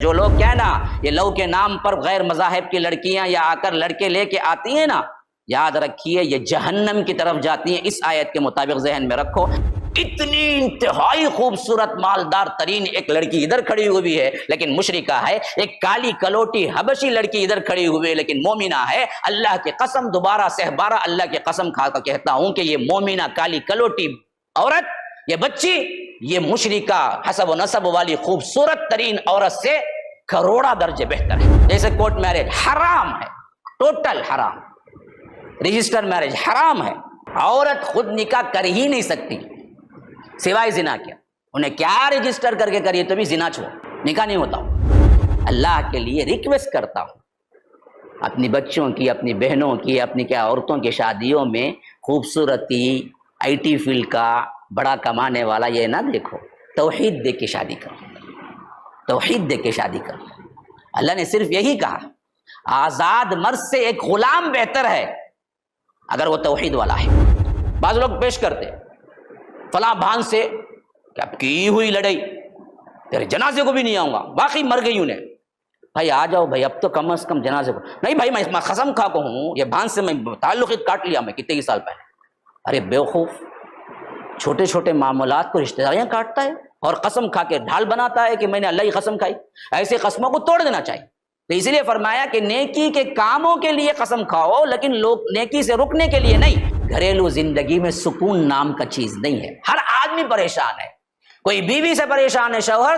جو لوگ کہنا یہ لو کے نام پر غیر مذاہب کی لڑکیاں یا آ کر لڑکے لے کے آتی ہیں نا، یاد رکھیے یہ جہنم کی طرف جاتی ہیں۔ اس آیت کے مطابق ذہن میں رکھو۔ اتنی انتہائی خوبصورت مالدار ترین ایک لڑکی ادھر کھڑی ہوئی ہے لیکن مشرکہ ہے، ایک کالی کلوٹی حبشی لڑکی ادھر کھڑی ہوئی ہے لیکن مومنہ ہے۔ اللہ کی قسم، دوبارہ سہبارہ اللہ کی قسم کھا کر کہتا ہوں کہ یہ مومنہ کالی کلوٹی عورت، یہ بچی، یہ مشرکہ حسب و نسب والی خوبصورت ترین عورت سے کروڑا درجے بہتر ہے۔ جیسے کورٹ میرج حرام ہے، ٹوٹل حرام، رجسٹر میرج حرام ہے، عورت خود نکاح کر ہی نہیں سکتی سوائے زنا کیا، انہیں کیا رجسٹر کر کے کریے تو بھی زنا چھوڑ، نکاح نہیں ہوتا ہوں۔ اللہ کے لیے ریکویسٹ کرتا ہوں اپنی بچوں کی، اپنی بہنوں کی، اپنی کیا عورتوں کی شادیوں میں خوبصورتی، آئی ٹی فیلڈ کا بڑا کمانے والا یہ نہ دیکھو، توحید دیکھ کے شادی کرو، توحید دیکھ کے شادی کرو۔ اللہ نے صرف یہی کہا آزاد مرد سے ایک غلام بہتر ہے اگر وہ توحید والا ہے۔ بعض لوگ پیش کرتے فلاں بھان سے کیا کی ہوئی لڑائی، تیرے جنازے کو بھی نہیں آؤں گا، باقی مر گئی انہیں۔ بھائی آ جاؤ بھائی، اب تو کم از کم جنازے کو نہیں۔ بھائی میں قسم کھا کو ہوں، یہ بھان سے میں تعلق کاٹ لیا میں کتنے ہی سال پہلے۔ ارے بیوقوف، چھوٹے چھوٹے معاملات کو رشتہ داریاں کاٹتا ہے اور قسم کھا کے ڈھال بناتا ہے کہ میں نے اللہ کی قسم کھائی۔ ایسے قسموں کو توڑ دینا چاہیے۔ تو اس لیے فرمایا کہ نیکی کے کاموں کے لیے قسم کھاؤ لیکن لوگ نیکی سے رکنے کے لیے نہیں۔ گھریلو زندگی میں سکون نام کا چیز نہیں ہے، ہر آدمی پریشان ہے۔ کوئی بیوی سے پریشان ہے شوہر،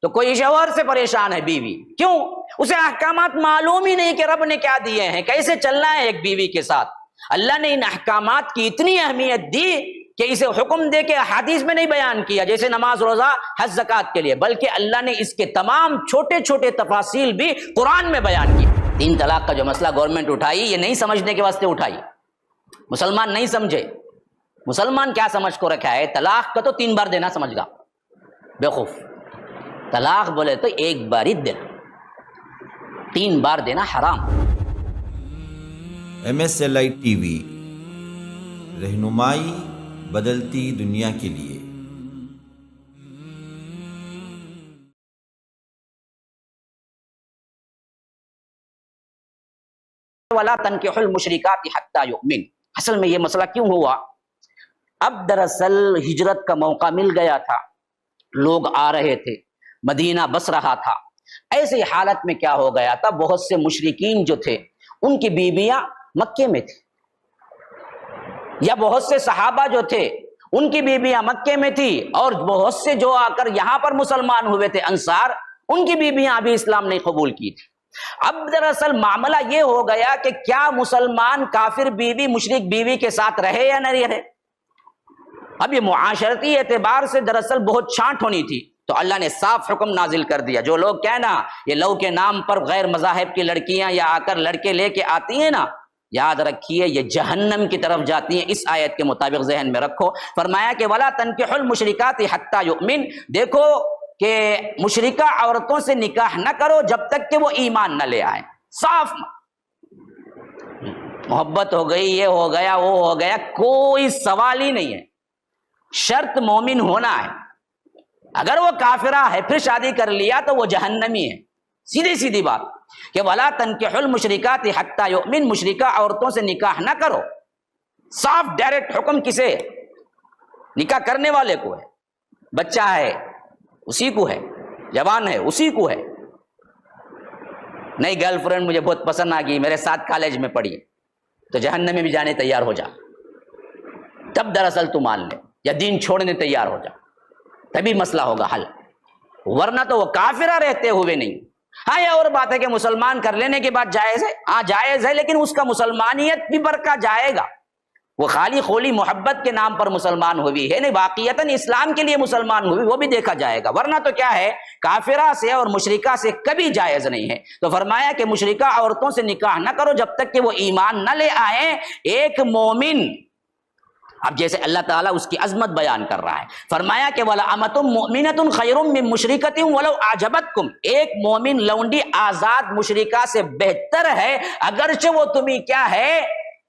تو کوئی شوہر سے پریشان ہے بیوی۔ کیوں؟ اسے احکامات معلوم ہی نہیں کہ رب نے کیا دیے ہیں، کیسے چلنا ہے ایک بیوی کے ساتھ۔ اللہ نے ان احکامات کی اتنی اہمیت دی کہ اسے حکم دے کے حدیث میں نہیں بیان کیا، جیسے نماز، روزہ، حج، زکوٰۃ کے لیے، بلکہ اللہ نے اس کے تمام چھوٹے چھوٹے تفاصیل بھی قرآن میں بیان کی۔ 3 طلاق کا جو مسئلہ گورنمنٹ اٹھائی، یہ نہیں سمجھنے کے واسطے اٹھائی، مسلمان نہیں سمجھے۔ مسلمان کیا سمجھ کو رکھا ہے؟ طلاق کا تو 3 بار دینا سمجھ گا بیوقوف۔ طلاق بولے تو 1 بار ہی دینا، 3 بار دینا حرام۔ MSLI TV، رہنمائی بدلتی دنیا کے لیے۔ وَلَا تَنْكِحُوا الْمُشْرِكَاتِ حَتَّى يُؤْمِنْ۔ اصل میں یہ مسئلہ کیوں ہوا؟ اب دراصل ہجرت کا موقع مل گیا تھا، لوگ آ رہے تھے، مدینہ بس رہا تھا۔ ایسی حالت میں کیا ہو گیا تھا، بہت سے مشرکین جو تھے ان کی بیویاں مکے میں تھی، یا بہت سے صحابہ جو تھے ان کی بیویاں مکے میں تھی، اور بہت سے جو آ کر یہاں پر مسلمان ہوئے تھے انصار، ان کی بیویاں ابھی اسلام نہیں قبول کی تھی۔ اب دراصل معاملہ یہ ہو گیا کہ کیا مسلمان کافر بیوی مشرک بیوی کے ساتھ رہے یا نہیں رہے۔ اب یہ معاشرتی اعتبار سے دراصل بہت چھانٹ ہونی تھی، تو اللہ نے صاف حکم نازل کر دیا۔ جو لوگ کہنا یہ لو کے نام پر غیر مذاہب کی لڑکیاں یا آ کر لڑکے لے کے آتی ہیں نا، یاد رکھیے یہ جہنم کی طرف جاتی ہیں۔ اس آیت کے مطابق ذہن میں رکھو۔ فرمایا کہ وَلَا تَنْكِحُوا الْمُشْرِكَاتِ حَتَّى يُؤْمِنْ، دیکھو کہ مشرکہ عورتوں سے نکاح نہ کرو جب تک کہ وہ ایمان نہ لے آئیں۔ صاف محبت ہو گئی، یہ ہو گیا، وہ ہو گیا، کوئی سوال ہی نہیں ہے، شرط مومن ہونا ہے۔ اگر وہ کافرہ ہے پھر شادی کر لیا تو وہ جہنمی ہے، سیدھی سیدھی بات کہ وَلَا تَنْكِحُوا الْمُشْرِكَاتِ حَتَّى يُؤْمِنْ، مشرکہ عورتوں سے نکاح نہ کرو۔ صاف ڈائریکٹ حکم کسے؟ نکاح کرنے والے کو ہے، بچہ ہے اسی کو ہے، جوان ہے اسی کو ہے۔ نئی گرل فرینڈ مجھے بہت پسند آ گئی، میرے ساتھ کالج میں پڑھی، تو جہنم میں بھی جانے تیار ہو جا، تب دراصل تو مان لے، یا دین چھوڑنے تیار ہو جا، تبھی مسئلہ ہوگا حل، ورنہ تو وہ کافرہ رہتے ہوئے نہیں۔ ہاں یہ اور بات ہے کہ مسلمان کر لینے کے بعد جائز ہے، ہاں جائز ہے، لیکن اس کا مسلمانیت بھی برقع جائے گا، وہ خالی خولی محبت کے نام پر مسلمان ہوئی ہے نہیں، واقعیتاً اسلام کے لیے مسلمان ہوئی، وہ بھی دیکھا جائے گا، ورنہ تو کیا ہے، کافرہ سے اور مشرکہ سے کبھی جائز نہیں ہے۔ تو فرمایا کہ مشرکہ عورتوں سے نکاح نہ کرو جب تک کہ وہ ایمان نہ لے آئیں۔ ایک مومن، اب جیسے اللہ تعالیٰ اس کی عظمت بیان کر رہا ہے، فرمایا کہ وَلَأَمَةٌ مُؤْمِنَةٌ خَيْرٌ مِّن مُشْرِكَةٍ وَلَوْ أَعْجَبَتْكُمْ، ایک مومن لونڈی آزاد مشرکہ سے بہتر ہے اگرچہ وہ تمہیں کیا ہے،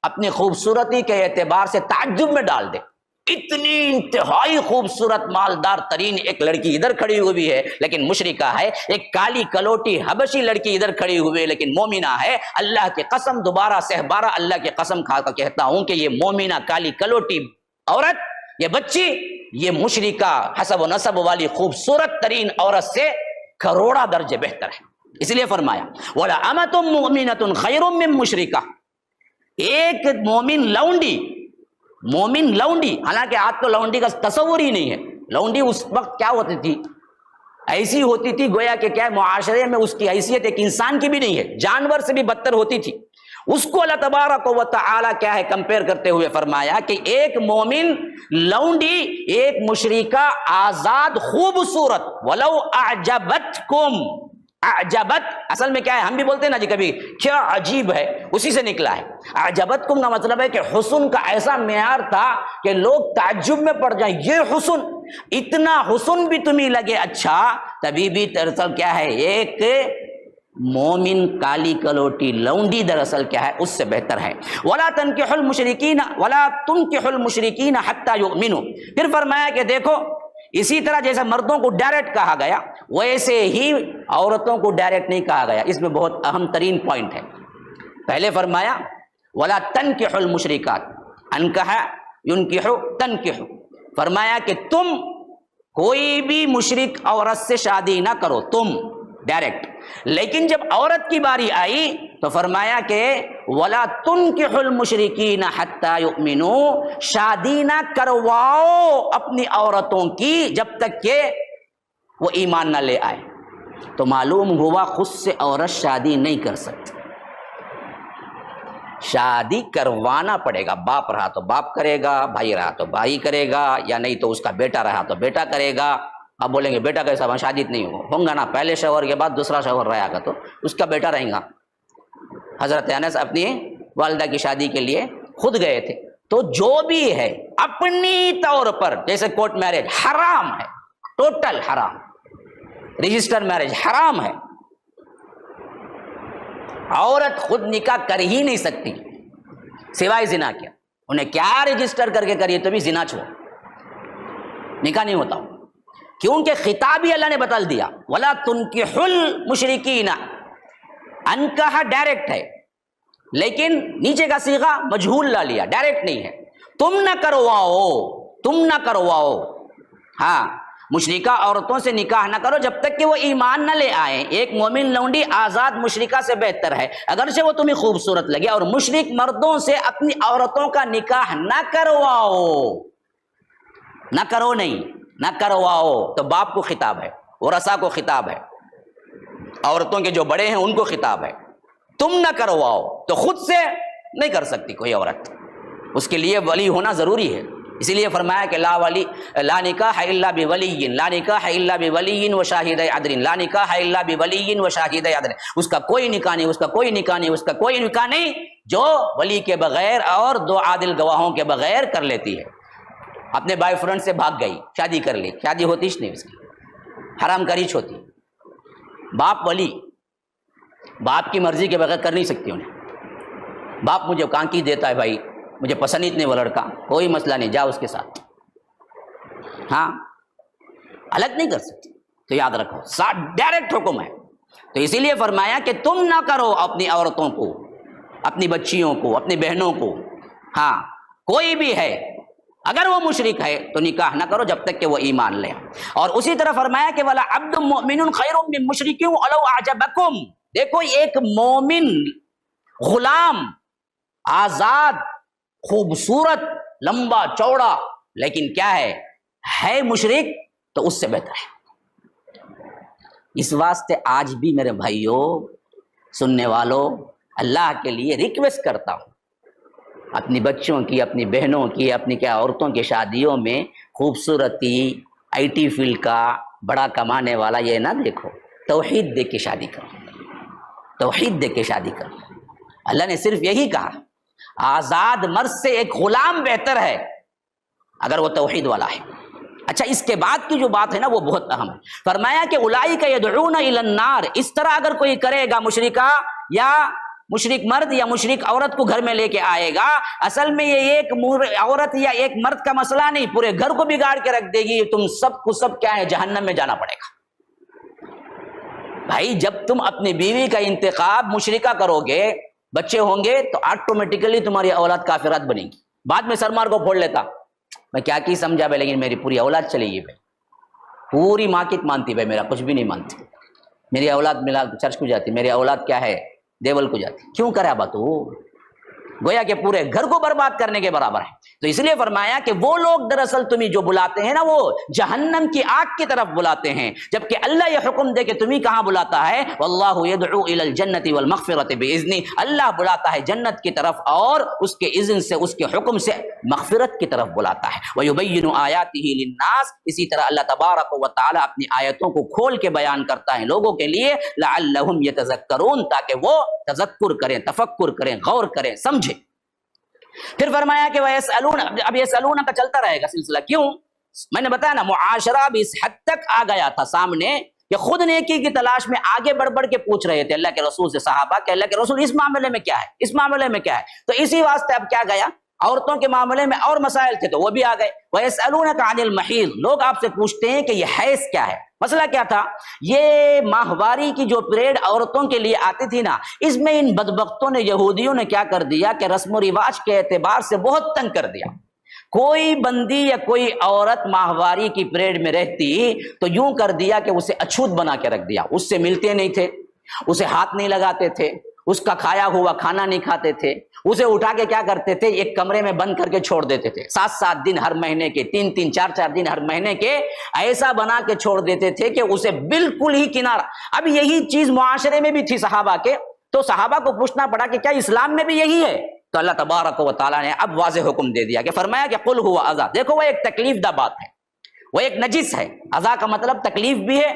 اپنی خوبصورتی کے اعتبار سے تعجب میں ڈال دے۔ اتنی انتہائی خوبصورت مالدار ترین ایک لڑکی ادھر کھڑی ہوئی ہے لیکن مشرکہ ہے، ایک کالی کلوٹی حبشی لڑکی ادھر کھڑی ہوئی ہے لیکن مومنہ ہے۔ اللہ کی قسم، دوبارہ سہبارہ اللہ کی قسم کھا کر کہتا ہوں کہ یہ مومنہ کالی کلوٹی عورت، یہ بچی، یہ مشرکہ حسب و نسب والی خوبصورت ترین عورت سے کروڑا درجے بہتر ہے۔ اس لیے فرمایا وَلَأَمَةٌ مُؤْمِنَةٌ خَيْرٌ مِّن مُشْرِكَةٍ، ایک مومن لونڈی، حالانکہ آج تو لونڈی کا تصور ہی نہیں ہے۔ لونڈی اس وقت کیا ہوتی تھی؟ ایسی ہوتی تھی گویا کہ کیا معاشرے میں اس کی حیثیت ایک انسان کی بھی نہیں ہے، جانور سے بھی بدتر ہوتی تھی۔ اس کو اللہ تبارک و تعالی کیا ہے کمپیئر کرتے ہوئے فرمایا کہ ایک مومن لونڈی، ایک مشرکہ آزاد خوبصورت، وَلَوْ أَعْجَبَتْكُمْ، اعجبت اصل میں کیا ہے؟ ہم بھی بولتے ہیں نا جی کبھی کیا عجیب ہے، اسی سے نکلا ہے۔ اعجبتکم کا مطلب ہے کہ حسن کا ایسا معیار تھا کہ لوگ تعجب میں پڑ جائیں، یہ حسن، اتنا حسن بھی تمہیں لگے اچھا، تبھی بھی دراصل کیا ہے ایک مومن کالی کلوٹی لونڈی دراصل کیا ہے اس سے بہتر ہے۔ وَلَا تَنْكِحُ الْمُشْرِكِينَ وَلَا تُنْكِحُ الْمُشْرِكِينَ حَتَّى يُؤْمِنُوا، پھر فرمایا کہ دیکھو اسی طرح جیسے مردوں کو ڈائریکٹ کہا گیا ویسے ہی عورتوں کو ڈائریکٹ نہیں کہا گیا۔ اس میں بہت اہم ترین پوائنٹ ہے۔ پہلے فرمایا وَلَا تَنْكِحُ الْمُشْرِكَاتِ، أَنْكَحَ يُنْكِحُ تَنْكِحُ، فرمایا کہ تم کوئی بھی مشرک عورت سے شادی نہ کرو، تم ڈائریکٹ۔ لیکن جب عورت کی باری آئی تو فرمایا کہ وَلَا تُنْكِحُ الْمُشْرِكِينَ حَتَّى يُؤْمِنُوا، شادی نہ کرواؤ اپنی عورتوں کی جب تک کہ وہ ایمان نہ لے آئے۔ تو معلوم ہوا خود سے عورت شادی نہیں کر سکتی، شادی کروانا پڑے گا۔ باپ رہا تو باپ کرے گا، بھائی رہا تو بھائی کرے گا، یا نہیں تو اس کا بیٹا رہا تو بیٹا کرے گا۔ آپ بولیں گے بیٹا کیسا، وہاں شادی نہیں ہوگا نا، پہلے شوہر کے بعد دوسرا شوہر رہے گا تو اس کا بیٹا رہے گا۔ حضرت انس اپنی والدہ کی شادی کے لیے خود گئے تھے، تو جو بھی ہے اپنی طور پر، جیسے کورٹ میرج حرام ہے، ٹوٹل حرام، رجسٹر میرج حرام ہے، عورت خود نکاح کر ہی نہیں سکتی سوائے زنا کیا، انہیں کیا رجسٹر کر کے کریے تو بھی زنا چھوڑ، نکاح نہیں ہوتا، کیونکہ خطاب ہی اللہ نے بدل دیا وَلَا تُنْكِحُ الْمُشْرِكِينَ، انکحہ ڈائریکٹ ہے لیکن نیچے کا صیغہ مجہول لا لیا، ڈائریکٹ نہیں ہے۔ تم نہ کرواؤ، ہاں مشرکہ عورتوں سے نکاح نہ کرو جب تک کہ وہ ایمان نہ لے آئیں۔ ایک مومن لونڈی آزاد مشرکہ سے بہتر ہے، اگرچہ وہ تمہیں خوبصورت لگے، اور مشرک مردوں سے اپنی عورتوں کا نکاح نہ کرواؤ، نہ کرواؤ، تو باپ کو خطاب ہے، ورثاء کو خطاب ہے، عورتوں کے جو بڑے ہیں ان کو خطاب ہے۔ تم نہ کرواؤ تو خود سے نہیں کر سکتی کوئی عورت، اس کے لیے ولی ہونا ضروری ہے۔ اسی لیے فرمایا کہ لا نکاح الا بولی، لا نکاح الا بولی و شاہد عدل، لا نکاح الا بولی و شاہد عدل، اس کا کوئی نکاح نہیں، اس کا کوئی نکاح نہیں، اس کا کوئی نکاح نہیں جو ولی کے بغیر اور دو عادل گواہوں کے بغیر کر لیتی ہے۔ اپنے بوائے فرینڈ سے بھاگ گئی، شادی کر لی، شادی ہوتیش نہیں، اس کی حرام کاریچ ہوتی۔ باپ ولی، باپ کی مرضی کے بغیر کر نہیں سکتی انہیں۔ باپ مجھے کانکی دیتا ہے، بھائی مجھے پسند ہی نہیں وہ لڑکا، کوئی مسئلہ نہیں، جاؤ اس کے ساتھ، ہاں الگ نہیں کر سکتی۔ تو یاد رکھو ڈائریکٹ حکم ہے۔ تو اسی لیے فرمایا کہ تم نہ کرو اپنی عورتوں کو، اپنی بچیوں کو، اپنی بہنوں کو، ہاں کوئی بھی ہے اگر وہ مشرک ہے تو نکاح نہ کرو جب تک کہ وہ ایمان لے۔ اور اسی طرح فرمایا کہ وَلَا عَبْدٌ مُؤْمِنٌ خَيْرٌ مِّن مُشْرِكٍ وَلَوْ أَعْجَبَكُمْ، دیکھو ایک مومن غلام آزاد خوبصورت لمبا چوڑا لیکن کیا ہے مشرک تو اس سے بہتر ہے۔ اس واسطے آج بھی میرے بھائیوں سننے والوں اللہ کے لیے ریکویسٹ کرتا ہوں، اپنی بچوں کی، اپنی بہنوں کی، اپنی کیا عورتوں کی شادیوں میں خوبصورتی آئی ٹی فیلڈ کا بڑا کمانے والا یہ نہ دیکھو، توحید دیکھ کے شادی کرو، توحید دیکھ کے شادی کرو۔ اللہ نے صرف یہی کہا آزاد مرد سے ایک غلام بہتر ہے اگر وہ توحید والا ہے۔ اچھا اس کے بعد کی جو بات ہے نا وہ بہت اہم ہے، فرمایا کہ اولئک یدعون الی النار، اس طرح اگر کوئی کرے گا مشرکہ یا مشرک مرد یا مشرک عورت کو گھر میں لے کے آئے گا، اصل میں یہ ایک عورت یا ایک مرد کا مسئلہ نہیں، پورے گھر کو بگاڑ کے رکھ دے گی، تم سب کو سب کیا ہے، جہنم میں جانا پڑے گا۔ بھائی جب تم اپنی بیوی کا انتخاب مشرکہ کرو گے، بچے ہوں گے تو آٹومیٹیکلی تمہاری اولاد کافرات بنے گی۔ بعد میں سرمار کو پھوڑ لیتا، میں کیا کی سمجھا بھائی، لیکن میری پوری اولاد چلے گی بھائی، پوری مارکیٹ مانتی بھائی، میرا کچھ بھی نہیں مانتی، میری اولاد ملا چرچ کو جاتی، میری اولاد کیا ہے، دیول کو جاتی، کیوں کرے بات، گویا کہ پورے گھر کو برباد کرنے کے برابر ہے۔ تو اس لیے فرمایا کہ وہ لوگ دراصل تمہیں جو بلاتے ہیں نا، وہ جہنم کی آگ کی طرف بلاتے ہیں، جبکہ اللہ یہ حکم دے کہ تمہیں کہاں بلاتا ہے، واللہ یدعو الی الجنۃ والمغفرۃ باذنہ، اللہ بلاتا ہے جنت کی طرف اور اس کے اذن سے، اس کے حکم سے مغفرت کی طرف بلاتا ہے۔ ویبین آیاتہ للناس، اسی طرح اللہ تبارک و تعالی اپنی آیتوں کو کھول کے بیان کرتا ہے لوگوں کے لیے، لعلہم یتذکرون، تاکہ وہ تذکر کریں، تفکر کریں، غور کریں، سمجھیں۔ پھر فرمایا کہ وَيَسْأَلُونَ، اب یسألون کا چلتا رہے گا سلسلہ، کیوں؟ میں نے بتایا نا، معاشرہ بھی اس حد تک آ گیا تھا سامنے کہ خود نیکی کی تلاش میں آگے بڑھ بڑھ کے پوچھ رہے تھے اللہ کے رسول سے، صحابہ کہ اللہ کے رسول اس معاملے میں کیا ہے، اس معاملے میں کیا ہے، تو اسی واسطے اب کیا گیا، عورتوں کے معاملے میں اور مسائل تھے تو وہ بھی آ گئے۔ وَيَسْأَلُونَكَ عَنِ الْمَحِيضِ، لوگ آپ سے پوچھتے ہیں کہ یہ حیض کیا ہے۔ مسئلہ کیا تھا، یہ ماہواری کی جو پریڈ عورتوں کے لیے آتی تھی نا، اس میں ان بدبختوں نے، یہودیوں نے کیا کر دیا کہ رسم و رواج کے اعتبار سے بہت تنگ کر دیا۔ کوئی بندی یا کوئی عورت ماہواری کی پریڈ میں رہتی تو یوں کر دیا کہ اسے اچھوت بنا کے رکھ دیا، اس سے ملتے نہیں تھے، اسے ہاتھ نہیں لگاتے تھے، اس کا کھایا ہوا کھانا نہیں کھاتے تھے، اسے اٹھا کے کیا کرتے تھے، ایک کمرے میں بند کر کے چھوڑ دیتے تھے، 7 دن ہر مہینے کے، 3 4 دن ہر مہینے کے، ایسا بنا کے چھوڑ دیتے تھے کہ اسے بالکل ہی کنارہ۔ اب یہی چیز معاشرے میں بھی تھی صحابہ کے، تو صحابہ کو پوچھنا پڑا کہ کیا اسلام میں بھی یہی ہے؟ تو اللہ تبارک و تعالیٰ نے اب واضح حکم دے دیا کہ فرمایا کہ قل ہوا اذی، دیکھو وہ ایک تکلیف دہ بات ہے، وہ ایک نجس ہے، اذی کا مطلب تکلیف بھی ہے،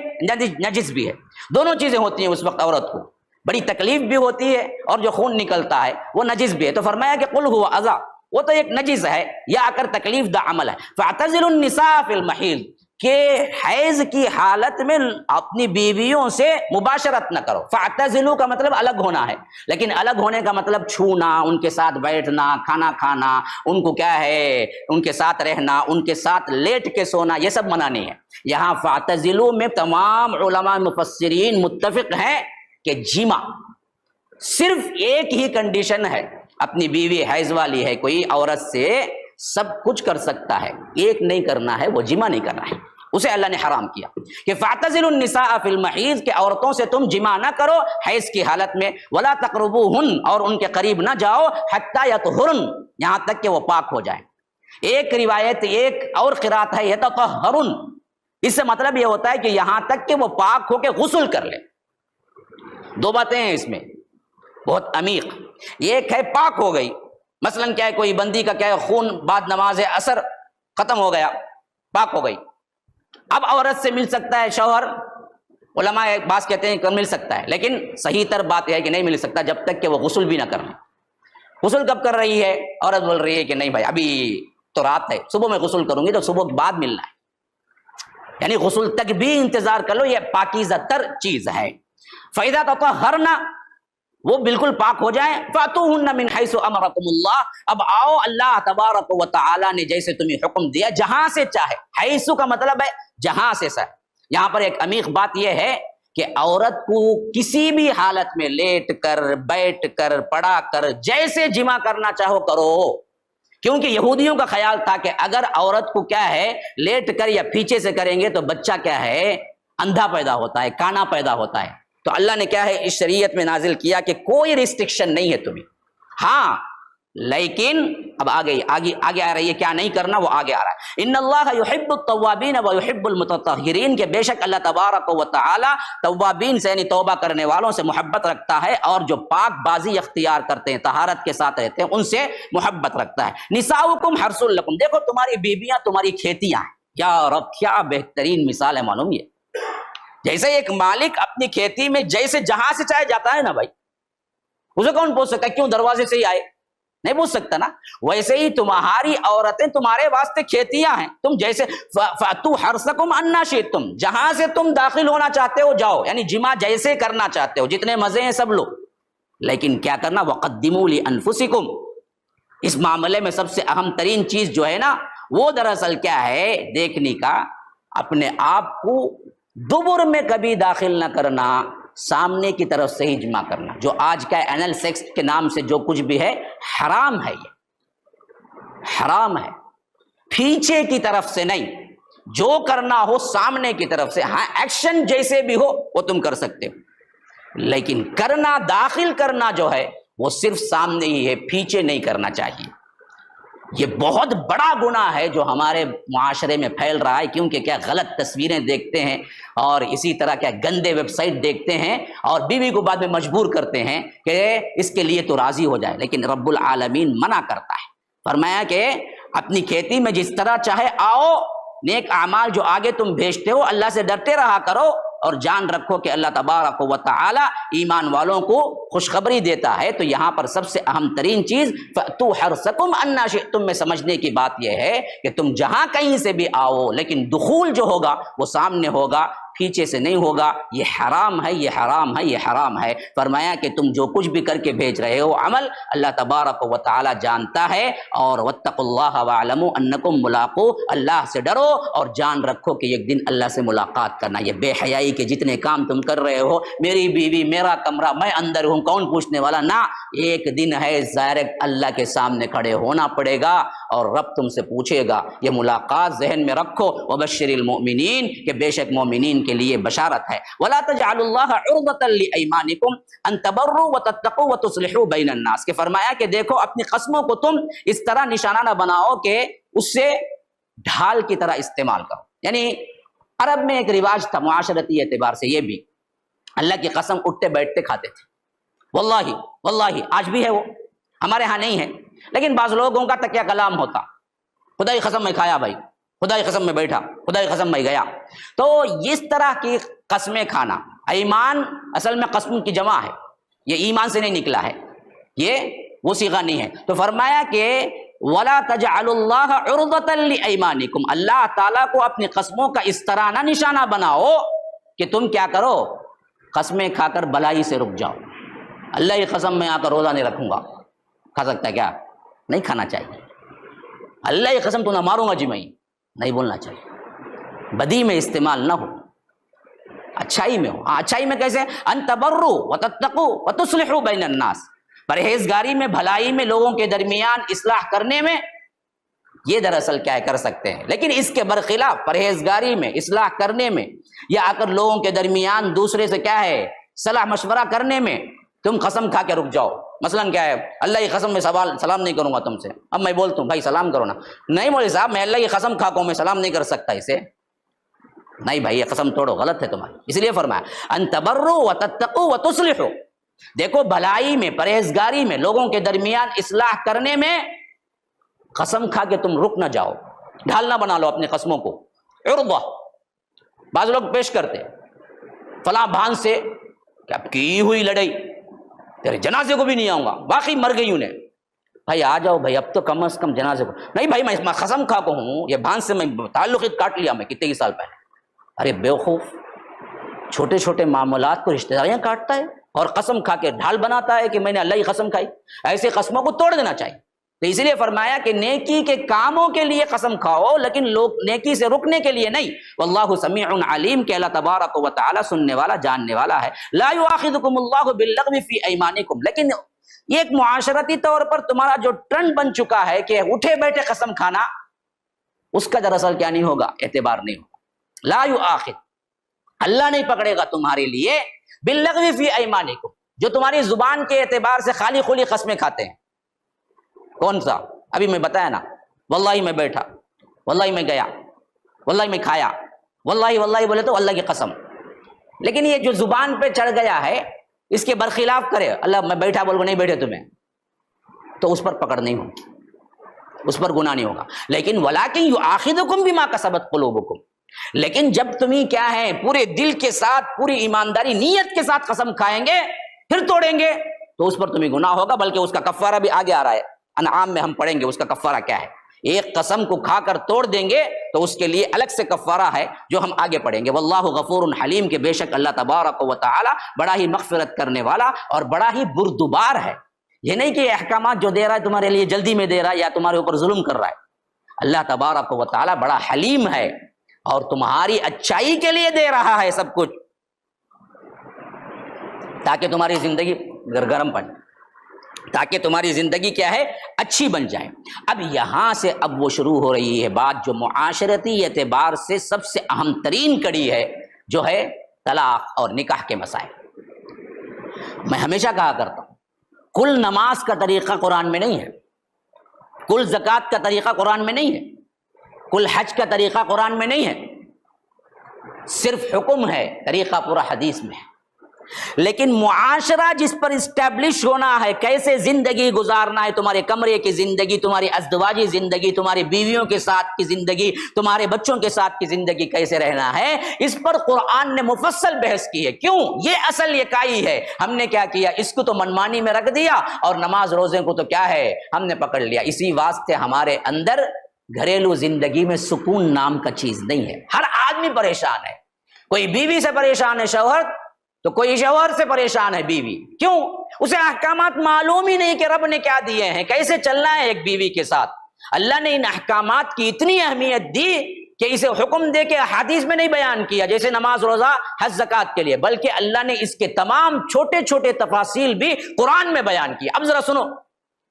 نجس بھی ہے، دونوں چیزیں ہوتی ہیں اس وقت عورت کو، بڑی تکلیف بھی ہوتی ہے اور جو خون نکلتا ہے وہ نجس بھی ہے۔ تو فرمایا کہ قل ہوا اذی، وہ تو ایک نجس ہے یا آ کر تکلیف دہ عمل ہے۔ فاعتزلوا النساء فی المحیض، کہ حیض کی حالت میں اپنی بیویوں سے مباشرت نہ کرو۔ فاعتزلوا کا مطلب الگ ہونا ہے، لیکن الگ ہونے کا مطلب چھونا، ان کے ساتھ بیٹھنا، کھانا کھانا، ان کو کیا ہے، ان کے ساتھ رہنا، ان کے ساتھ لیٹ کے سونا، یہ سب منع نہیں ہے۔ یہاں فاعتزلوا میں تمام علماء مفسرین متفق ہیں کہ جمع، صرف ایک ہی کنڈیشن ہے، اپنی بیوی حیض والی ہے کوئی عورت سے سب کچھ کر سکتا ہے، ایک نہیں کرنا ہے، وہ جمع نہیں کرنا ہے، اسے اللہ نے حرام کیا کہ فاعتزلوا النساء فی المحیض، کہ عورتوں سے تم جمع نہ کرو حیض کی حالت میں، ولا تقربوہن، اور ان کے قریب نہ جاؤ، حتی یطہرن، یہاں تک کہ وہ پاک ہو جائیں۔ ایک روایت، ایک اور قرات ہے یتطہرن، اس سے مطلب یہ ہوتا ہے کہ یہاں تک کہ وہ پاک ہو کے غسل کر لے۔ دو باتیں ہیں اس میں بہت عمیق، ایک ہے پاک ہو گئی، مثلا کیا ہے، کوئی بندی کا کیا ہے، خون بعد نماز عصر ختم ہو گیا، پاک ہو گئی، اب عورت سے مل سکتا ہے شوہر، علماء ایک بات کہتے ہیں کہ مل سکتا ہے، لیکن صحیح تر بات یہ ہے کہ نہیں مل سکتا جب تک کہ وہ غسل بھی نہ کر لیں۔ غسل کب کر رہی ہے عورت؟ بول رہی ہے کہ نہیں بھائی ابھی تو رات ہے، صبح میں غسل کروں گی، تو صبح کے بعد ملنا ہے، یعنی غسل تک بھی انتظار کر لو، یہ پاکیزہ تر چیز ہے۔ فَإِذَا تَطَهَّرْنَ، وہ بالکل پاک ہو جائیں، فَأْتُوهُنَّ مِنْ حَيْثُ أَمَرَكُمُ اللَّهُ، اب آؤ اللہ تبارک و تعالی نے جیسے تمہیں حکم دیا، جہاں سے چاہے، حیث کا مطلب ہے جہاں سے سر۔ یہاں پر ایک عمیق بات یہ ہے کہ عورت کو کسی بھی حالت میں لیٹ کر، بیٹھ کر، پڑا کر، جیسے جمع کرنا چاہو کرو، کیونکہ یہودیوں کا خیال تھا کہ اگر عورت کو کیا ہے لیٹ کر یا پیچھے سے کریں گے تو بچہ کیا ہے اندھا پیدا ہوتا ہے، کانا پیدا ہوتا ہے۔ تو اللہ نے کیا ہے اس شریعت میں نازل کیا کہ کوئی ریسٹرکشن نہیں ہے تمہیں، ہاں لیکن اب آگے آ رہی ہے کیا نہیں کرنا، وہ آگے آ رہا ہے۔ ان اللہ یحب التوابین ویحب المتطہرین، کہ بے شک اللہ تبارک و تعالی توابین سے یعنی توبہ کرنے والوں سے محبت رکھتا ہے، اور جو پاک بازی اختیار کرتے ہیں، طہارت کے ساتھ رہتے ہیں، ان سے محبت رکھتا ہے۔ نساؤکم حرث لکم، دیکھو تمہاری بیویاں تمہاری کھیتیاں ہیں۔ یا رب کیا بہترین مثال ہے معلوم، یہ جیسے ایک مالک اپنی کھیتی میں جیسے جہاں سے چاہے جاتا ہے نا بھائی، اسے کون پوچھ سکتا ہے کیوں دروازے سے ہی آئے، نہیں پوچھ سکتا نا، ویسے ہی تمہاری عورتیں تمہارے واسطے کھیتیاں ہیں، تم جیسے فَأْتُوا حَرْثَكُمْ أَنَّا شِئْتُمْ، جہاں سے تم داخل ہونا چاہتے ہو جاؤ، یعنی جمع جیسے کرنا چاہتے ہو، جتنے مزے ہیں سب لو، لیکن کیا کرنا؟ وقدموا لانفسکم، اس معاملے میں سب سے اہم ترین چیز جو ہے نا وہ دراصل کیا ہے دیکھنے کا، اپنے آپ کو دبر میں کبھی داخل نہ کرنا، سامنے کی طرف سے ہی جمع کرنا۔ جو آج کا اینل سیکس کے نام سے جو کچھ بھی ہے حرام ہے، یہ حرام ہے، پیچھے کی طرف سے نہیں، جو کرنا ہو سامنے کی طرف سے، ہاں ایکشن جیسے بھی ہو وہ تم کر سکتے ہو، لیکن کرنا، داخل کرنا جو ہے وہ صرف سامنے ہی ہے، پیچھے نہیں کرنا چاہیے۔ یہ بہت بڑا گناہ ہے جو ہمارے معاشرے میں پھیل رہا ہے، کیونکہ کیا غلط تصویریں دیکھتے ہیں اور اسی طرح کیا گندے ویب سائٹ دیکھتے ہیں اور بیوی کو بعد میں مجبور کرتے ہیں کہ اس کے لیے تو راضی ہو جائے، لیکن رب العالمین منع کرتا ہے، فرمایا کہ اپنی کھیتی میں جس طرح چاہے آؤ، نیک اعمال جو آگے تم بھیجتے ہو اللہ سے ڈرتے رہا کرو، اور جان رکھو کہ اللہ تبارک و تعالی ایمان والوں کو خوشخبری دیتا ہے۔ تو یہاں پر سب سے اہم ترین چیز فَأْتُوا حَرْثَكُمْ أَنَّا شِئْتُم میں سمجھنے کی بات یہ ہے کہ تم جہاں کہیں سے بھی آؤ، لیکن دخول جو ہوگا وہ سامنے ہوگا، پیچھے سے نہیں ہوگا۔ یہ حرام ہے، یہ حرام ہے، یہ حرام ہے۔ فرمایا کہ تم جو کچھ بھی کر کے بھیج رہے ہو عمل، اللہ تبارک و تعالی جانتا ہے، اور واتقوا اللہ واعلموا انکم ملاقو، اللہ سے ڈرو اور جان رکھو کہ ایک دن اللہ سے ملاقات کرنا۔ یہ بے حیائی کے جتنے کام تم کر رہے ہو، میری بیوی، میرا کمرہ، میں اندر ہوں، کون پوچھنے والا، نہ، ایک دن ہے ڈائریکٹ اللہ کے سامنے کھڑے ہونا پڑے گا اور رب تم سے پوچھے گا۔ یہ ملاقات ذہن میں رکھو۔ وبشر المؤمنین، کہ بے شک مومنین کے لیے بشارت ہے۔ ولا تجعلوا اللہ عرضة لایمانکم ان تبروا وتتقوا وتصلحوا بین الناس، کہ فرمایا کہ دیکھو اپنی قسموں کو تم اس طرح نشانہ نہ بناؤ کہ اس سے ڈھال کی طرح استعمال کرو۔ یعنی عرب میں ایک رواج تھا معاشرتی اعتبار سے، یہ بھی اللہ کی قسم اٹھتے بیٹھتے کھاتے تھے، واللہ واللہ آج بھی ہے، وہ ہمارے ہاں نہیں ہے، لیکن بعض لوگوں کا تکیہ کلام ہوتا، خدا کی قسم میں کھایا بھائی، خدا کی قسم میں بیٹھا، خدا کی قسم میں گیا۔ تو اس طرح کی قسمیں کھانا، ایمان اصل میں قسم کی جمع ہے، یہ ایمان سے نہیں نکلا ہے، یہ وہ صیغہ نہیں ہے۔ تو فرمایا کہ وَلَا تَجْعَلُوا اللَّهَ عُرْضَةً لِأَيْمَانِكُمْ، اللہ تعالیٰ کو اپنی قسموں کا اس طرح نہ نشانہ بناؤ کہ تم کیا کرو، قسمیں کھا کر بلائی سے رک جاؤ۔ اللہ کی قسم میں آ کر روزہ نہیں رکھوں گا، کھا سکتا ہے کیا؟ نہیں کھانا چاہیے۔ اللہ کی قسم تو نہ ماروں گا جی میں، نہیں بولنا چاہیے۔ بدی میں استعمال نہ ہو، اچھائی میں ہو۔ اچھائی میں کیسے؟ ان تبروا وتتقوا وتصلحوا بین الناس، پرہیزگاری میں، بھلائی میں، لوگوں کے درمیان اصلاح کرنے میں، یہ دراصل کیا ہے کر سکتے ہیں۔ لیکن اس کے برخلاف پرہیزگاری میں، اصلاح کرنے میں، یا آ کر لوگوں کے درمیان دوسرے سے کیا ہے صلاح مشورہ کرنے میں تم قسم کھا کے رک جاؤ۔ مثلا کیا ہے، اللہ کی قسم میں سلام نہیں کروں گا تم سے، اب میں بولتا ہوں بھائی سلام کرو نا، نہیں مولوی صاحب میں اللہ کی قسم کھا کے میں سلام نہیں کر سکتا اسے، نہیں بھائی یہ قسم توڑو، غلط ہے تمہاری۔ اس لیے فرمایا ان تبروا وتتقوا وتصلحوا، دیکھو بھلائی میں، پرہیزگاری میں، لوگوں کے درمیان اصلاح کرنے میں قسم کھا کے تم رک نہ جاؤ، ڈھال نہ بنا لو اپنی قسموں کو۔ عرضہ بعض لوگ پیش کرتے فلاں بھان سے کیا کی ہوئی لڑائی، تیرے جنازے کو بھی نہیں آؤں گا، باقی مر گئی انہیں، بھائی آ جاؤ بھائی اب تو کم از کم جنازے کو، نہیں بھائی میں قسم کھا کو ہوں، یہ بھان سے میں تعلق کاٹ لیا میں کتنے ہی سال پہلے۔ ارے بیوقوف، چھوٹے چھوٹے معاملات کو رشتہ داریاں کاٹتا ہے اور قسم کھا کے ڈھال بناتا ہے کہ میں نے اللہ کی قسم کھائی۔ ایسے قسموں کو توڑ دینا چاہیے۔ تو اس لیے فرمایا کہ نیکی کے کاموں کے لیے قسم کھاؤ، لیکن لوگ نیکی سے رکنے کے لیے نہیں۔ واللہ سمیع علیم، کہ اللہ تبارک و تعالی سننے والا، جاننے والا ہے۔ لا یؤاخذکم اللہ باللغو فی ایمانکم، لیکن یہ ایک معاشرتی طور پر تمہارا جو ٹرینڈ بن چکا ہے کہ اٹھے بیٹھے قسم کھانا، اس کا دراصل کیا نہیں ہوگا، اعتبار نہیں ہوگا۔ لا یؤاخذ، اللہ نہیں پکڑے گا تمہارے لیے، باللغو فی ایمانکم، جو تمہاری زبان کے اعتبار سے خالی خلی قسمیں کھاتے ہیں۔ کون سا؟ ابھی میں بتایا نا، واللہ میں بیٹھا، واللہ میں گیا، واللہ میں کھایا، واللہ واللہ بولے تو اللہ کی قسم۔ لیکن یہ جو زبان پہ چڑھ گیا ہے، اس کے برخلاف کرے، اللہ میں بیٹھا بول کو نہیں بیٹھے تمہیں، تو اس پر پکڑ نہیں ہوگی، اس پر گناہ نہیں ہوگا۔ لیکن ولیکن یؤاخذکم بما کسبت قلوبکم، لیکن جب تمہیں کیا ہے پورے دل کے ساتھ، پوری ایمانداری نیت کے ساتھ قسم کھائیں گے پھر توڑیں گے، تو اس پر تمہیں گناہ ہوگا، بلکہ اس کا کفارہ بھی آگے آ رہا ہے، انعام میں ہم پڑھیں گے اس کا کفارہ کیا ہے۔ ایک قسم کو کھا کر توڑ دیں گے تو اس کے لیے الگ سے کفارہ ہے جو ہم آگے پڑھیں گے. واللہ غفور حلیم، کے بے شک اللہ تبارک و تعالی بڑا ہی مغفرت کرنے والا اور بڑا ہی بردبار ہے. یہ نہیں کہ احکامات جو دے رہا ہے تمہارے لیے جلدی میں دے رہا ہے یا تمہارے اوپر ظلم کر رہا ہے. اللہ تبارک و تعالی بڑا حلیم ہے اور تمہاری اچھائی کے لیے دے رہا ہے سب کچھ، تاکہ تمہاری زندگی گرم پڑے، تاکہ تمہاری زندگی کیا ہے، اچھی بن جائے. اب یہاں سے اب وہ شروع ہو رہی ہے بات جو معاشرتی اعتبار سے سب سے اہم ترین کڑی ہے، جو ہے طلاق اور نکاح کے مسائل. میں ہمیشہ کہا کرتا ہوں کل نماز کا طریقہ قرآن میں نہیں ہے، کل زکوٰۃ کا طریقہ قرآن میں نہیں ہے، کل حج کا طریقہ قرآن میں نہیں ہے، صرف حکم ہے، طریقہ پورا حدیث میں ہے. لیکن معاشرہ جس پر اسٹیبلش ہونا ہے، کیسے زندگی گزارنا ہے، تمہارے کمرے کی زندگی، تمہاری ازدواجی زندگی، تمہاری بیویوں کے ساتھ کی زندگی، تمہارے بچوں کے ساتھ کی زندگی کیسے رہنا ہے، اس پر قرآن نے مفصل بحث کی ہے. کیوں؟ یہ اصل یکائی ہے. ہم نے کیا کیا، اس کو تو منمانی میں رکھ دیا اور نماز روزے کو تو کیا ہے ہم نے پکڑ لیا. اسی واسطے ہمارے اندر گھریلو زندگی میں سکون نام کا چیز نہیں ہے. ہر آدمی پریشان ہے، کوئی بیوی سے پریشان ہے شوہر، تو کوئی شوہر سے پریشان ہے بیوی. کیوں؟ اسے احکامات معلوم ہی نہیں کہ رب نے کیا دیے ہیں، کیسے چلنا ہے ایک بیوی کے ساتھ. اللہ نے ان احکامات کی اتنی اہمیت دی کہ اسے حکم دے کے حدیث میں نہیں بیان کیا، جیسے نماز روزہ حج زکوٰۃ کے لیے، بلکہ اللہ نے اس کے تمام چھوٹے چھوٹے تفاصیل بھی قرآن میں بیان کی. اب ذرا سنو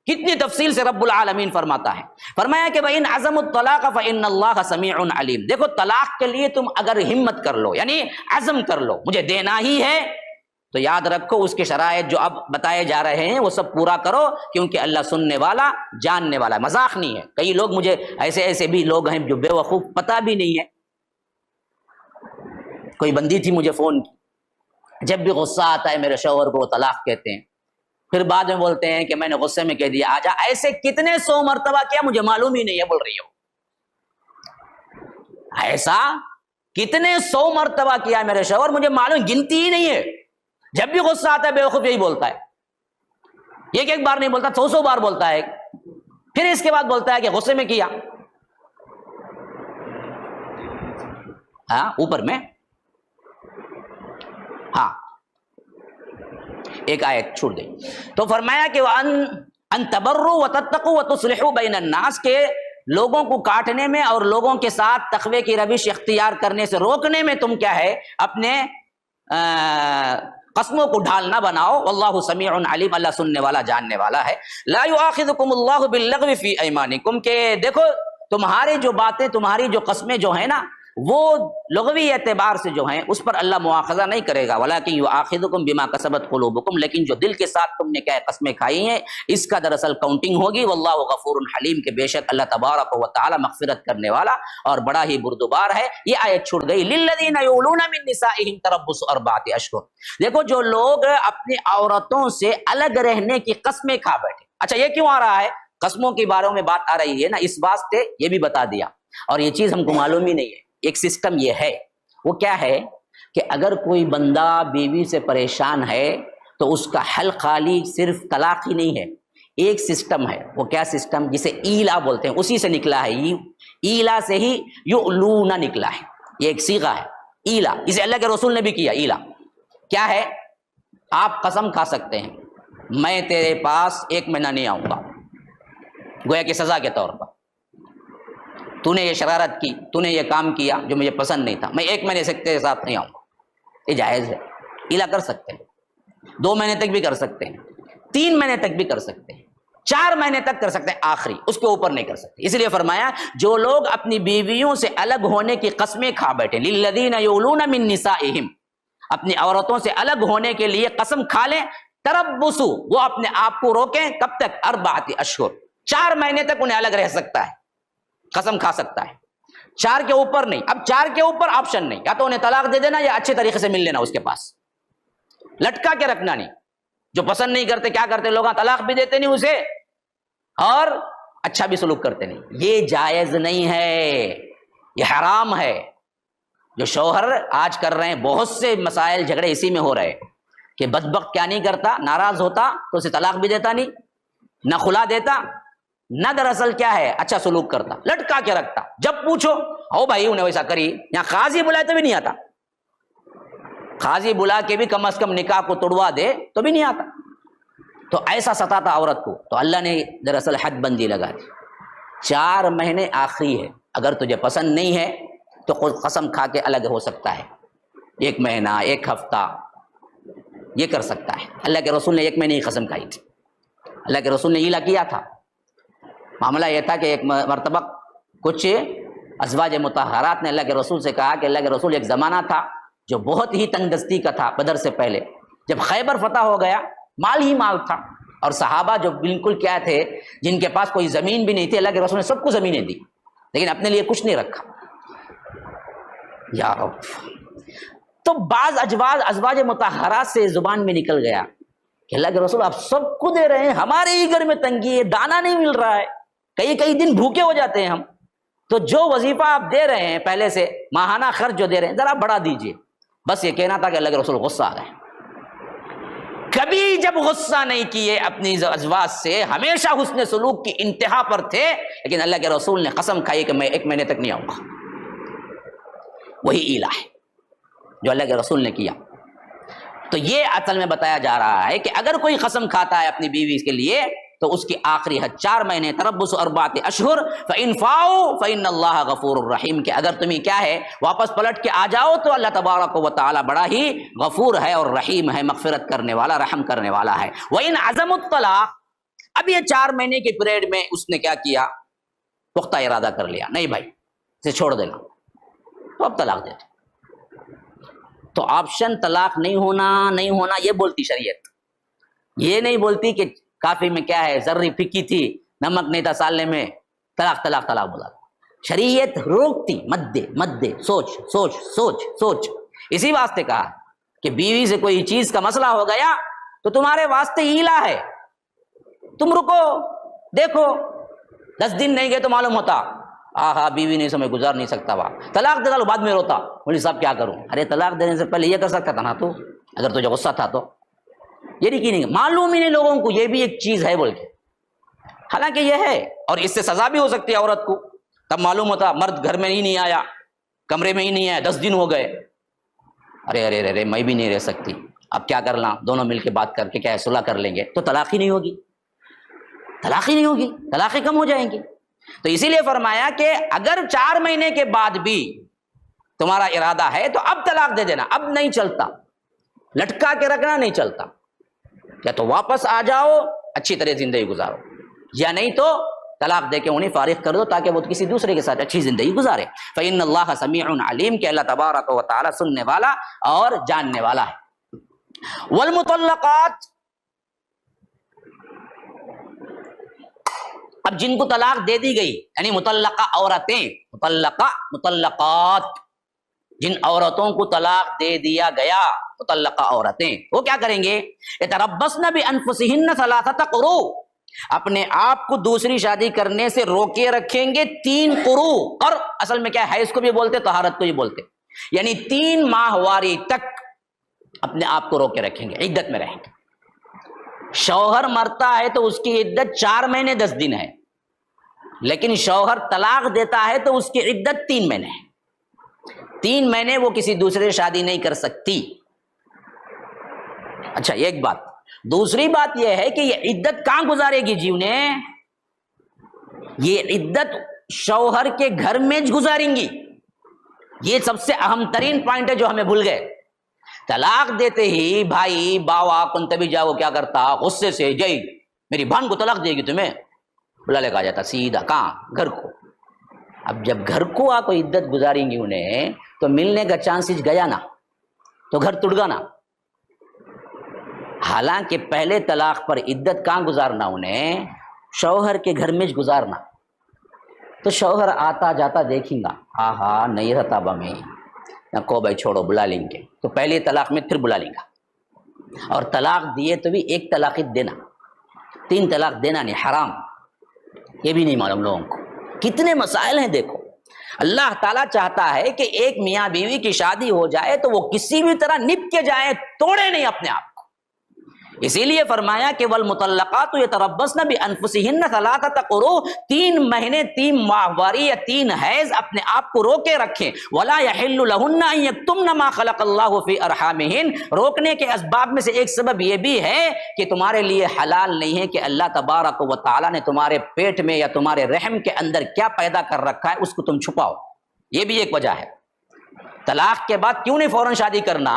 کتنی تفصیل سے رب العالمین فرماتا ہے. فرمایا کہ وَإِنْ عَزَمُوا الطَّلَاقَ فَإِنَّ اللَّهَ سَمِيعٌ عَلِيمٌ. دیکھو طلاق کے لیے تم اگر ہمت کر لو، یعنی عزم کر لو مجھے دینا ہی ہے، تو یاد رکھو اس کے شرائط جو اب بتائے جا رہے ہیں وہ سب پورا کرو، کیونکہ اللہ سننے والا جاننے والا. مذاق نہیں ہے. کئی لوگ مجھے ایسے بھی لوگ ہیں جو بے وقوف، پتہ بھی نہیں ہے. کوئی بندی تھی مجھے فون کی، جب بھی غصہ آتا ہے میرے شوہر کو وہ طلاق کہتے ہیں، پھر بعد میں بولتے ہیں کہ میں نے غصے میں کہہ دیا آجا. ایسے کتنے 100 مرتبہ کیا مجھے معلوم ہی نہیں ہے بول رہی ہو. ایسا کتنے 100 مرتبہ کیا میرے شوہر، مجھے معلوم، گنتی ہی نہیں ہے. جب بھی غصہ آتا ہے بے وقوف یہی بولتا ہے. ایک بار نہیں بولتا، 100 بار بولتا ہے. پھر اس کے بعد بولتا ہے کہ غصے میں کیا. ہاں اوپر میں ہاں ایک آیت چھوٹ گئی. تو فرمایا کہ ان تبروا وتتقوا وتصلحوا بین الناس، کے لوگوں کو کاٹنے میں اور لوگوں کے ساتھ تقوی کی روش اختیار کرنے سے روکنے میں تم کیا ہے، اپنے قسموں کو ڈھال نہ بناؤ. واللہ سمیع علیم، اللہ سننے والا جاننے والا ہے. لا یؤاخذکم اللہ باللغو فی ایمانکم، کہ دیکھو تمہارے جو باتیں، تمہاری جو قسمیں جو ہیں نا، وہ لغوی اعتبار سے جو ہیں اس پر اللہ مواخذہ نہیں کرے گا. ولکن یؤاخذکم بما کسبت قلوبکم، لیکن جو دل کے ساتھ تم نے کیا قسمیں کھائی ہیں اس کا دراصل کاؤنٹنگ ہوگی. واللہ غفور حلیم، کے بے شک اللہ تبارک و تعالی مغفرت کرنے والا اور بڑا ہی بردبار ہے. یہ آیت چھوٹ گئی. للذین یؤلون من نسائہم تربص 4 اشہر. دیکھو جو لوگ اپنی عورتوں سے الگ رہنے کی قسمیں کھا بیٹھے. اچھا یہ کیوں آ رہا ہے، قسموں کے بارے میں بات آ رہی ہے نا، اس واسطے یہ بھی بتا دیا. اور یہ چیز ہم کو معلوم ہی نہیں ہے. ایک سسٹم یہ ہے، وہ کیا ہے کہ اگر کوئی بندہ بیوی سے پریشان ہے تو اس کا حل خالی صرف طلاق ہی نہیں ہے. ایک سسٹم ہے، وہ کیا سسٹم، جسے ایلا بولتے ہیں، اسی سے نکلا ہے. ایلا سے ہی یؤلونا نکلا ہے. یہ ایک صیغہ ہے ایلا، اسے اللہ کے رسول نے بھی کیا. ایلا کیا ہے، آپ قسم کھا سکتے ہیں میں تیرے پاس 1 مہینہ نہیں آؤں گا، گویا کہ سزا کے طور پر. تو نے یہ شرارت کی، تو نے یہ کام کیا جو مجھے پسند نہیں تھا، میں 1 مہینے سے تیرے ساتھ نہیں آؤں گا. یہ جائز ہے. ایلا کر سکتے ہیں، 2 مہینے تک بھی کر سکتے ہیں، 3 مہینے تک بھی کر سکتے ہیں، 4 مہینے تک کر سکتے ہیں، آخری اس کے اوپر نہیں کر سکتے. اس لیے فرمایا جو لوگ اپنی بیویوں سے الگ ہونے کی قسمیں کھا بیٹھے، للذین یؤلون من نسائہم، اپنی عورتوں سے الگ ہونے کے لیے قسم کھا لیں، تربصوا، وہ اپنے آپ کو روکیں. کب تک؟ 4 اشہر، 4 مہینے تک انہیں الگ رہ سکتا ہے، قسم کھا سکتا ہے. 4 کے اوپر نہیں. اب 4 کے اوپر آپشن نہیں، یا تو انہیں طلاق دے دینا یا اچھے طریقے سے مل لینا اس کے پاس، لٹکا کے رکھنا نہیں. جو پسند نہیں کرتے کیا کرتے لوگ، طلاق بھی دیتے نہیں اسے اور اچھا بھی سلوک کرتے نہیں. یہ جائز نہیں ہے، یہ حرام ہے. جو شوہر آج کر رہے ہیں، بہت سے مسائل جھگڑے اسی میں ہو رہے ہیں کہ بدبخت کیا نہیں کرتا، ناراض ہوتا تو اسے طلاق بھی دیتا نہیں، نہ خلا دیتا، نہ دراصل کیا ہے اچھا سلوک کرتا، لٹکا کے رکھتا. جب پوچھو او بھائی انہیں ویسا کری، یہاں قاضی بلائے تو بھی نہیں آتا، قاضی بلا کے بھی کم از کم نکاح کو توڑوا دے تو بھی نہیں آتا. تو ایسا ستاتا عورت کو. تو اللہ نے دراصل حد بندی لگا دی. 4 مہینے آخری ہے، اگر تجھے پسند نہیں ہے تو قسم کھا کے الگ ہو سکتا ہے. 1 مہینہ 1 ہفتہ یہ کر سکتا ہے. اللہ کے رسول نے 1 مہینے کی قسم کھائی تھی. اللہ کے رسول نے ہیلا کیا تھا. معاملہ یہ تھا کہ ایک مرتبہ کچھ ازواج مطہرات نے اللہ کے رسول سے کہا کہ اللہ کے رسول ایک زمانہ تھا جو بہت ہی تنگ دستی کا تھا بدر سے پہلے. جب خیبر فتح ہو گیا مال ہی مال تھا، اور صحابہ جو بالکل کیا تھے جن کے پاس کوئی زمین بھی نہیں تھی، اللہ کے رسول نے سب کو زمینیں دی لیکن اپنے لیے کچھ نہیں رکھا. یا رب. تو بعض ازواج مطہرات سے زبان میں نکل گیا کہ اللہ کے رسول آپ سب کو دے رہے ہیں، ہمارے ہی گھر میں تنگی ہے، دانا نہیں مل رہا ہے، کئی دن بھوکے ہو جاتے ہیں ہم. تو جو وظیفہ آپ دے رہے ہیں پہلے سے ماہانہ خرچ جو دے رہے ہیں ذرا بڑھا دیجئے. بس یہ کہنا تھا کہ اللہ کے رسول غصہ آ گئے. کبھی جب غصہ نہیں کیے اپنی ازواج سے، ہمیشہ حسن سلوک کی انتہا پر تھے. لیکن اللہ کے رسول نے قسم کھائی کہ میں 1 مہینے تک نہیں آؤں گا. وہی ایلا ہے جو اللہ کے رسول نے کیا. تو یہ اصل میں بتایا جا رہا ہے کہ اگر کوئی قسم کھاتا ہے اپنی بیوی کے لیے تو اس کی آخری حد 4 مہینے، تربص 4 اشہر، فإن فاؤ فإن اللہ غفور الرحیم، کہ اگر تمہیں کیا ہے واپس پلٹ کے آ جاؤ تو اللہ تبارک و تعالی بڑا ہی غفور ہے اور رحیم ہے، مغفرت کرنے والا، رحم کرنے والا ہے. وإن عزموا الطلاق، اب یہ 4 مہینے کے پیریڈ میں اس نے کیا کیا، پختہ ارادہ کر لیا نہیں بھائی اسے چھوڑ دینا، تو اب طلاق دے دو. تو آپشن طلاق نہیں ہونا یہ بولتی شریعت، یہ نہیں بولتی کہ کافی میں کیا ہے ذری پھکی تھی، نمک نہیں تھا سالنے میں، طلاق بولا. شریعت روکتی، مت دے، سوچ. اسی واسطے کہا کہ بیوی سے کوئی چیز کا مسئلہ ہو گیا تو تمہارے واسطے ہیلا ہے، تم رکو دیکھو. 10 دن نہیں گئے تو معلوم ہوتا بیوی نہیں سمجھ گزار نہیں سکتا، وہاں طلاق دے دو، بعد میں روتا مولوی صاحب کیا کروں. ارے طلاق دینے سے پہلے یہ کر سکتا تھا نا تو، اگر تجھے غصہ تھا تو. یہ نہیں معلوم ہی نہیں لوگوں کو یہ بھی ایک چیز ہے بول کے، حالانکہ یہ ہے، اور اس سے سزا بھی ہو سکتی ہے عورت کو. تب معلوم ہوتا مرد گھر میں ہی نہیں آیا، کمرے میں ہی نہیں آیا، 10 دن ہو گئے، ارے میں بھی نہیں رہ سکتی، اب کیا کرنا، دونوں مل کے بات کر کے کیا ہے صلح کر لیں گے تو طلاق ہی نہیں ہوگی، طلاقیں کم ہو جائیں گی. تو اسی لیے فرمایا کہ اگر 4 مہینے کے بعد بھی تمہارا ارادہ ہے تو اب طلاق دے دینا، اب نہیں چلتا، لٹکا کے رکھنا نہیں چلتا. یا تو واپس آ جاؤ اچھی طرح زندگی گزارو، یا نہیں تو طلاق دے کے انہیں فارغ کر دو تاکہ وہ کسی دوسرے کے ساتھ اچھی زندگی گزارے. فإن اللہ سمیع علیم، کہ اللہ تبارک و تعالی سننے والا اور جاننے والا ہے. والمطلقات، اب جن کو طلاق دے دی گئی یعنی مطلقہ عورتیں، مطلقات، جن عورتوں کو طلاق دے دیا گیا، مطلقہ عورتیں، وہ کیا کریں گے، یتربصن بانفسہن 3 قروء، اپنے آپ کو دوسری شادی کرنے سے روکے رکھیں گے 3 قروء. اور اصل میں کیا ہے، اس کو بھی بولتے طہارت کو بھی بولتے، یعنی 3 ماہواری تک اپنے آپ کو روکے رکھیں گے، عدت میں رہیں گے. شوہر مرتا ہے تو اس کی عدت 4 مہینے 10 دن ہے، لیکن شوہر طلاق دیتا ہے تو اس کی عدت 3 مہینے ہے. 3 مہینے وہ کسی دوسرے سے شادی نہیں کر سکتی. اچھا ایک بات، دوسری بات یہ ہے کہ یہ عدت کہاں گزارے گی جی انہیں، یہ عدت شوہر کے گھر میں گزاریں گی. یہ سب سے اہم ترین پوائنٹ ہے جو ہمیں بھول گئے. طلاق دیتے ہی بھائی باوا کن تبھی جاؤ کیا کرتا، غصے سے جئی میری بہن کو طلاق دے گی تمہیں، بلا لے کے آ جاتا سیدھا کہاں، گھر کو. اب جب گھر کو آ کوئی عدت گزاریں گی انہیں تو ملنے کا چانسز گیا نا، تو گھر ٹوٹ گا نا. حالانکہ پہلے طلاق پر عدت کہاں گزارنا انہیں، شوہر کے گھر میں گزارنا. تو شوہر آتا جاتا دیکھیں گا نہیں رہتا میں کو بھائی چھوڑو بلا لیں گے، تو پہلے طلاق میں پھر بلا لیں گا. اور طلاق دیے تو بھی 1 طلاق دینا، 3 طلاق دینا نہیں، حرام. یہ بھی نہیں معلوم لوگوں کو. کتنے مسائل ہیں دیکھو. اللہ تعالیٰ چاہتا ہے کہ ایک میاں بیوی کی شادی ہو جائے تو وہ کسی بھی طرح نپ کے جائیں، توڑے نہیں اپنے آپ کو. اسی لیے فرمایا کہ والمطلقات یتربصن بانفسہن ثلاثۃ قروء، 3 مہینے 3 ماہواری یا 3 حیض اپنے آپ کو روکے رکھیں. ولا یحل لہن ان یکتمن ما خلق اللہ فی ارحامہن، روکنے کے اسباب میں سے ایک سبب یہ بھی ہے کہ تمہارے لیے حلال نہیں ہے کہ اللہ تبارک و تعالیٰ نے تمہارے پیٹ میں یا تمہارے رحم کے اندر کیا پیدا کر رکھا ہے اس کو تم چھپاؤ. یہ بھی ایک وجہ ہے. طلاق کے بعد کیوں نہیں فوراً شادی کرنا؟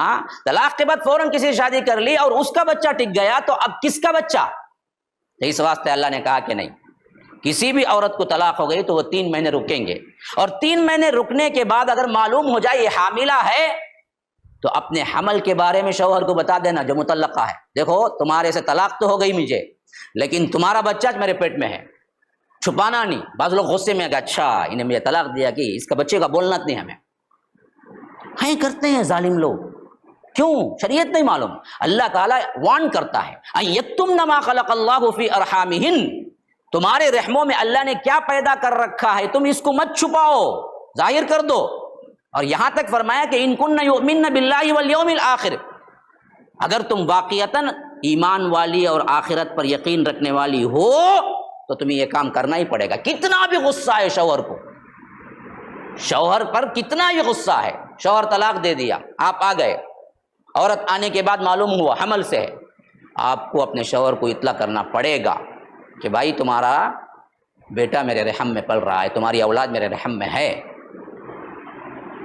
طلاق کے بعد فوراً کسی سے شادی کر لی اور اس کا بچہ ٹک گیا تو اب کس کا بچہ؟ اس واسطے اللہ نے کہا کہ نہیں، کسی بھی عورت کو طلاق ہو گئی تو وہ 3 مہینے رکیں گے، اور 3 مہینے رکنے کے بعد اگر معلوم ہو جائے یہ حاملہ ہے تو اپنے حمل کے بارے میں شوہر کو بتا دینا جو مطلقہ ہے، دیکھو تمہارے سے طلاق تو ہو گئی مجھے لیکن تمہارا بچہ میرے پیٹ میں ہے. چھپانا نہیں. بعض لوگ غصے میں کہ اچھا انہیں مجھے طلاق دیا کہ اس کا بچے کا بولنا نہیں ہمیں. ہیں کرتے ہیں ظالم لوگ. کیوں؟ شریعت نہیں معلوم. اللہ تعالیٰ وارن کرتا ہے ان یکتمن ما خلق اللہ فی ارحامہن، تمہارے رحموں میں اللہ نے کیا پیدا کر رکھا ہے تم اس کو مت چھپاؤ، ظاہر کر دو. اور یہاں تک فرمایا کہ ان کن یؤمن باللہ والیوم الآخر، اگر تم واقعتاً ایمان والی اور آخرت پر یقین رکھنے والی ہو تو تمہیں یہ کام کرنا ہی پڑے گا. کتنا بھی غصہ ہے شوہر کو، شوہر پر کتنا ہی غصہ ہے، شوہر طلاق دے دیا، آپ آ گئے، عورت آنے کے بعد معلوم ہوا حمل سے ہے، آپ کو اپنے شوہر کو اطلاع کرنا پڑے گا کہ بھائی تمہارا بیٹا میرے رحم میں پل رہا ہے، تمہاری اولاد میرے رحم میں ہے.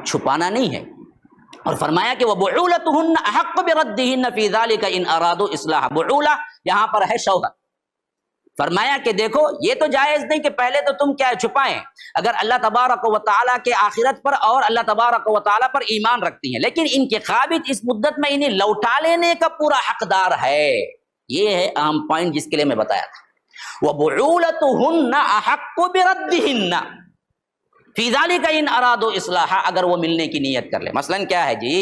چھپانا نہیں ہے. اور فرمایا کہ وَبُعُولَتُهُنَّ أَحَقُّ بِرَدِّهِنَّ فِي ذَلِكَ إِنْ أَرَادُوا إِصْلَاحًا. بعولہ یہاں پر ہے شوہر. فرمایا کہ دیکھو یہ تو جائز نہیں کہ پہلے تو تم کیا چھپائیں، اگر اللہ تبارک و تعالیٰ کے آخرت پر اور اللہ تبارک و تعالیٰ پر ایمان رکھتی ہیں، لیکن ان کے قابض اس مدت میں انہیں لوٹا لینے کا پورا حقدار ہے. یہ ہے اہم پوائنٹ جس کے لیے میں بتایا تھا. وَبُعُولَتُهُنَّ أَحَقُّ بِرَدِّهِنَّ فی ذالک ان ارادوا اصلاحا، اگر وہ ملنے کی نیت کر لے. مثلا کیا ہے جی،